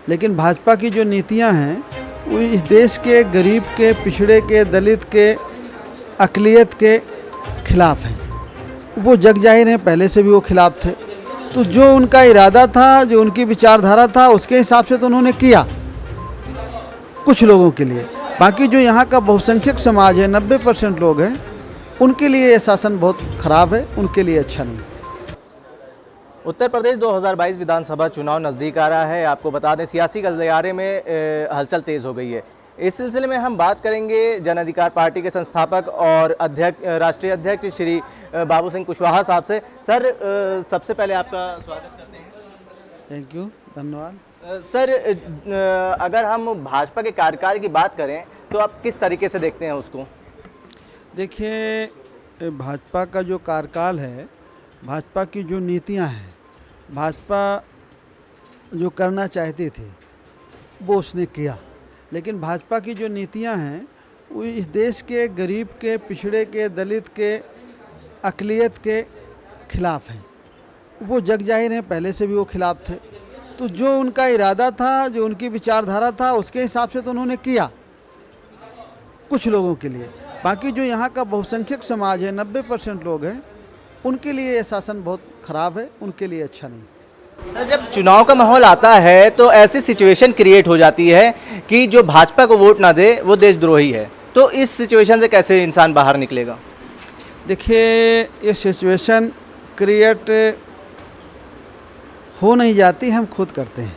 लेकिन भाजपा की जो नीतियां हैं वो इस देश के गरीब के, पिछड़े के, दलित के, अक़लियत के खिलाफ हैं। वो जग जाहिर हैं, पहले से भी वो खिलाफ थे। तो जो उनका इरादा था, जो उनकी विचारधारा था, उसके हिसाब से तो उन्होंने किया कुछ लोगों के लिए। बाकी जो यहाँ का बहुसंख्यक समाज है, 90% लोग हैं, उनके लिए ये शासन बहुत ख़राब है, उनके लिए अच्छा नहीं। उत्तर प्रदेश 2022 विधानसभा चुनाव नज़दीक आ रहा है। आपको बता दें सियासी गलियारे में हलचल तेज़ हो गई है। इस सिलसिले में हम बात करेंगे जन अधिकार पार्टी के संस्थापक और राष्ट्रीय अध्यक्ष श्री बाबू सिंह कुशवाहा साहब से। सर, सबसे पहले आपका स्वागत करते हैं। थैंक यू, धन्यवाद। सर, अगर हम भाजपा के कार्यकाल की बात करें तो आप किस तरीके से देखते हैं उसको? देखिए, भाजपा का जो कार्यकाल है, भाजपा की जो नीतियां हैं, भाजपा जो करना चाहती थी वो उसने किया। लेकिन भाजपा की जो नीतियां हैं वो इस देश के गरीब के, पिछड़े के, दलित के, अक़लियत के खिलाफ हैं। वो जग जाहिर हैं, पहले से भी वो खिलाफ थे। तो जो उनका इरादा था, जो उनकी विचारधारा था, उसके हिसाब से तो उन्होंने किया कुछ लोगों के लिए। बाकी जो यहाँ का बहुसंख्यक समाज है, 90% लोग हैं, उनके लिए ये शासन बहुत ख़राब है, उनके लिए अच्छा नहीं। सर, जब चुनाव का माहौल आता है तो ऐसी सिचुएशन क्रिएट हो जाती है कि जो भाजपा को वोट ना दे वो देशद्रोही है। तो इस सिचुएशन से कैसे इंसान बाहर निकलेगा? देखिए, ये सिचुएशन क्रिएट हो नहीं जाती, हम खुद करते हैं।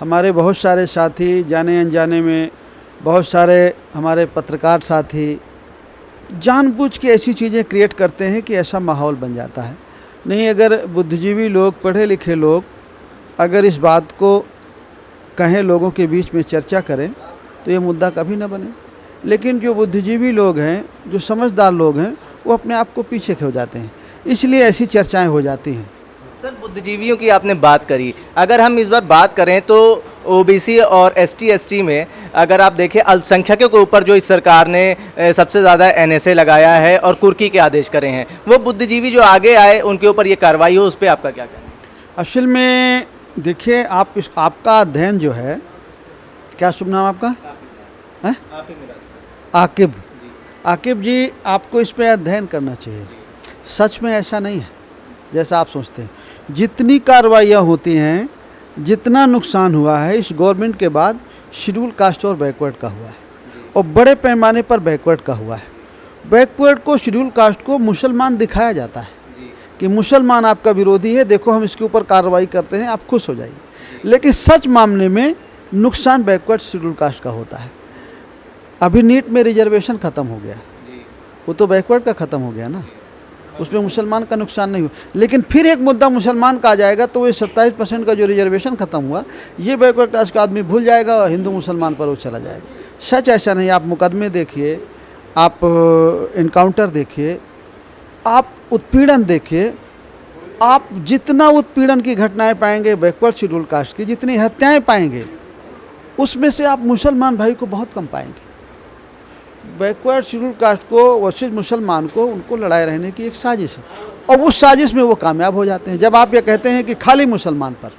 हमारे बहुत सारे साथी, जाने अनजाने में बहुत सारे हमारे पत्रकार साथी जानबूझ के ऐसी चीज़ें क्रिएट करते हैं कि ऐसा माहौल बन जाता है। नहीं, अगर बुद्धिजीवी लोग, पढ़े लिखे लोग अगर इस बात को कहें, लोगों के बीच में चर्चा करें, तो ये मुद्दा कभी ना बने। लेकिन जो बुद्धिजीवी लोग हैं, जो समझदार लोग हैं, वो अपने आप को पीछे खो जाते हैं, इसलिए ऐसी चर्चाएं हो जाती हैं। सर, बुद्धिजीवियों की आपने बात करी। अगर हम इस बार बात करें तो ओबीसी और एसटी एसटी में अगर आप देखें, अल्पसंख्यकों के ऊपर जो इस सरकार ने सबसे ज़्यादा एनएसए लगाया है और कुर्की के आदेश करे हैं, वो बुद्धिजीवी जो आगे आए उनके ऊपर ये कार्रवाई हो, उस पर आपका क्या कहना है? असल में देखिए, आपका अध्ययन जो है, क्या शुभ नाम आपका है? आकिब। आकिब जी, आपको इस पे अध्ययन करना चाहिए। सच में ऐसा नहीं है जैसा आप सोचते हैं। जितनी कार्रवाइयाँ होती हैं, जितना नुकसान हुआ है इस गवर्नमेंट के बाद, शेड्यूल कास्ट और बैकवर्ड का हुआ है, और बड़े पैमाने पर बैकवर्ड का हुआ है। बैकवर्ड को, शेड्यूल कास्ट को मुसलमान दिखाया जाता है कि मुसलमान आपका विरोधी है, देखो हम इसके ऊपर कार्रवाई करते हैं, आप खुश हो जाइए। लेकिन सच मामले में नुकसान बैकवर्ड शेड्यूल कास्ट का होता है। अभी नीट में रिजर्वेशन ख़त्म हो गया, वो तो बैकवर्ड का ख़त्म हो गया ना, उसमें मुसलमान का नुकसान नहीं हुआ। लेकिन फिर एक मुद्दा मुसलमान का आ जाएगा तो ये 27% का जो रिजर्वेशन ख़त्म हुआ, ये बैकवर्ड क्लास का आदमी भूल जाएगा और हिंदू मुसलमान पर वो चला जाएगा। सच ऐसा नहीं। आप मुकदमे देखिए, आप इनकाउंटर देखिए, आप उत्पीड़न देखिए, आप जितना उत्पीड़न की घटनाएं पाएंगे बैकवर्ड शेड्यूल कास्ट की, जितनी हत्याएं पाएंगे, उसमें से आप मुसलमान भाई को बहुत कम पाएंगे। बैकवर्ड शेड्यूल कास्ट को वर्सेस मुसलमान को, उनको लड़ाई रहने की एक साजिश है, और उस साजिश में वो कामयाब हो जाते हैं। जब आप ये कहते हैं कि खाली मुसलमान पर,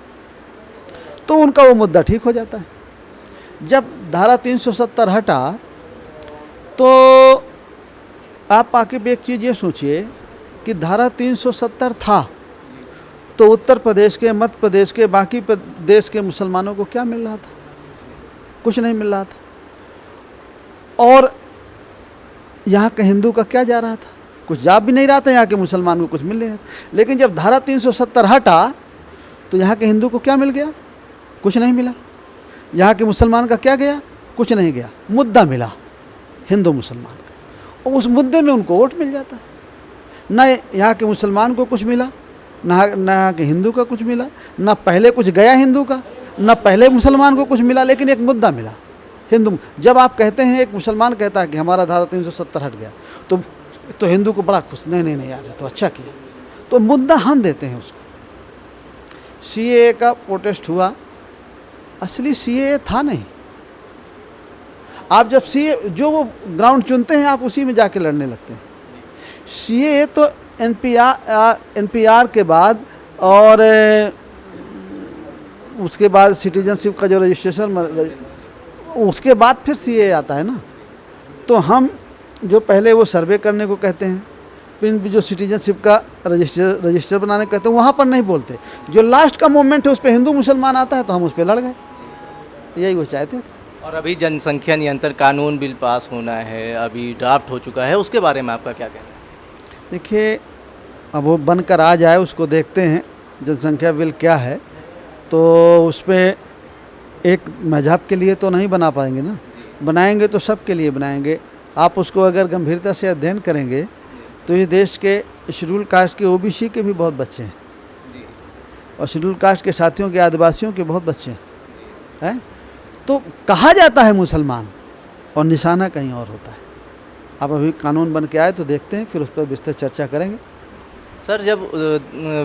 तो उनका वो मुद्दा ठीक हो जाता है। जब धारा 370 हटा, तो आप आके एक चीज़ ये सोचिए कि धारा 370 था तो उत्तर प्रदेश के, मध्य प्रदेश के, बाकी प्रदेश के मुसलमानों को क्या मिल रहा था? कुछ नहीं मिल रहा था। और यहाँ के हिंदू का क्या जा रहा था? कुछ जा भी नहीं रहा था, यहाँ के मुसलमान को कुछ मिल नहीं रहा था। लेकिन जब धारा 370 हटा तो यहाँ के हिंदू को क्या मिल गया? कुछ नहीं मिला। यहाँ के मुसलमान का क्या गया? कुछ नहीं गया। मुद्दा मिला हिंदू मुसलमान का, और उस मुद्दे में उनको वोट मिल जाता है। न यहाँ के मुसलमान को कुछ मिला, ना यहाँ के हिंदू का कुछ मिला, ना पहले कुछ गया हिंदू का, ना पहले मुसलमान को कुछ मिला, लेकिन एक मुद्दा मिला हिंदू। जब आप कहते हैं, एक मुसलमान कहता है कि हमारा धारा 370 हट गया, तो हिंदू को बड़ा खुश, नहीं यार तो अच्छा किया, तो मुद्दा हम देते हैं उसको। सीएए का प्रोटेस्ट हुआ, असली सीएए था नहीं। आप जब सीए जो वो ग्राउंड चुनते हैं, आप उसी में जाके लड़ने लगते हैं। सीएए तो एनपीआर के बाद और उसके बाद सिटीजनशिप का जो रजिस्ट्रेशन, उसके बाद फिर सीए आता है ना। तो हम जो पहले वो सर्वे करने को कहते हैं, फिर जो सिटीजनशिप का रजिस्टर बनाने को कहते हैं, वहाँ पर नहीं बोलते। जो लास्ट का मोमेंट है उस पर हिंदू मुसलमान आता है तो हम उस पर लड़ गए, यही वो चाहते थे। और अभी जनसंख्या नियंत्रण कानून बिल पास होना है, अभी ड्राफ्ट हो चुका है, उसके बारे में आपका क्या कहना है? देखिए, अब वो बनकर आ जाए, उसको देखते हैं जनसंख्या बिल क्या है। तो उस पर एक मजहब के लिए तो नहीं बना पाएंगे ना, बनाएंगे तो सब के लिए बनाएंगे। आप उसको अगर गंभीरता से अध्ययन करेंगे तो इस देश के शेड्यूल कास्ट के ओबीसी के भी बहुत बच्चे हैं, और शेड्यूल कास्ट के साथियों के आदिवासियों के बहुत बच्चे हैं। तो कहा जाता है मुसलमान और निशाना कहीं और होता है। अब अभी कानून बन के आए तो देखते हैं, फिर उस पर विस्तृत चर्चा करेंगे। सर, जब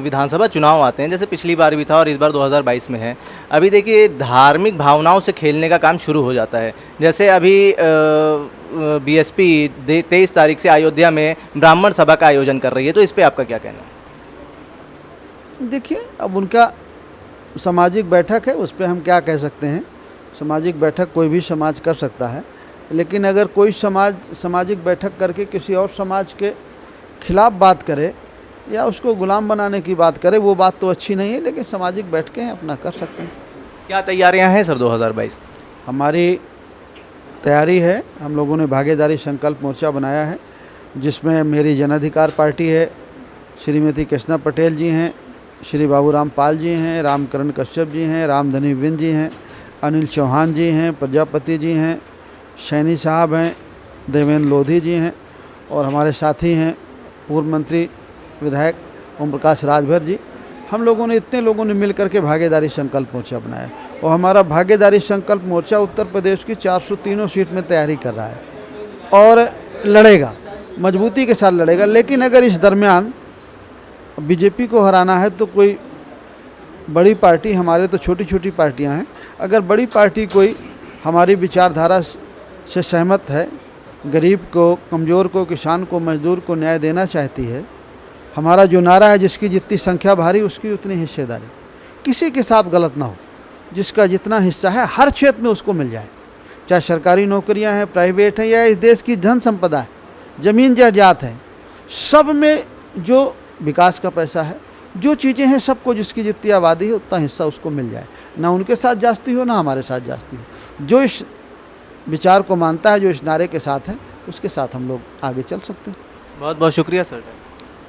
विधानसभा चुनाव आते हैं, जैसे पिछली बार भी था और इस बार 2022 में है, अभी देखिए धार्मिक भावनाओं से खेलने का काम शुरू हो जाता है। जैसे अभी बीएसपी 23 तारीख से अयोध्या में ब्राह्मण सभा का आयोजन कर रही है, तो इस पर आपका क्या कहना है? देखिए, अब उनका सामाजिक बैठक है, उस पर हम क्या कह सकते हैं। सामाजिक बैठक कोई भी समाज कर सकता है, लेकिन अगर कोई समाज सामाजिक बैठक करके किसी और समाज के खिलाफ बात करे या उसको गुलाम बनाने की बात करे, वो बात तो अच्छी नहीं है। लेकिन सामाजिक बैठकें हैं, अपना कर सकते हैं। क्या तैयारियां हैं सर 2022? हमारी तैयारी है, हम लोगों ने भागीदारी संकल्प मोर्चा बनाया है, जिसमें मेरी जन अधिकार पार्टी है, श्रीमती कृष्णा पटेल जी हैं, श्री बाबूराम पाल जी हैं, रामकरण कश्यप जी हैं, रामधनी विन जी हैं, अनिल चौहान जी हैं, प्रजापति जी हैं, सैनी साहब हैं, देवेंद्र लोधी जी हैं, और हमारे साथी हैं पूर्व मंत्री विधायक ओम प्रकाश राजभर जी। हम लोगों ने, इतने लोगों ने मिल करके भागीदारी संकल्प मोर्चा बनाया, और हमारा भागीदारी संकल्प मोर्चा उत्तर प्रदेश की 403 सीट में तैयारी कर रहा है और लड़ेगा, मजबूती के साथ लड़ेगा। लेकिन अगर इस दरमियान बीजेपी को हराना है तो कोई बड़ी पार्टी, हमारे तो छोटी छोटी पार्टियां हैं, अगर बड़ी पार्टी कोई हमारी विचारधारा से सहमत है, गरीब को, कमज़ोर को, किसान को, मजदूर को न्याय देना चाहती है, हमारा जो नारा है, जिसकी जितनी संख्या भारी उसकी उतनी हिस्सेदारी, किसी के साथ गलत ना हो, जिसका जितना हिस्सा है हर क्षेत्र में उसको मिल जाए, चाहे सरकारी नौकरियां हैं, प्राइवेट हैं, या इस देश की धन संपदा है, ज़मीन जायदाद है, सब में जो विकास का पैसा है, जो चीज़ें हैं, सबको जिसकी जितनी आबादी है उतना हिस्सा उसको मिल जाए। ना उनके साथ जास्ती हो, ना हमारे साथ जास्ती हो। जो इस विचार को मानता है, जो इस नारे के साथ है, उसके साथ हम लोग आगे चल सकते हैं। बहुत बहुत शुक्रिया सर।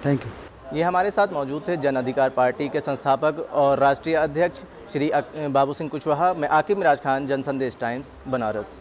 Thank you. ये हमारे साथ मौजूद थे जन अधिकार पार्टी के संस्थापक और राष्ट्रीय अध्यक्ष श्री बाबू सिंह कुशवाहा। मैं आकिब मिराज खान, जन संदेश टाइम्स, बनारस।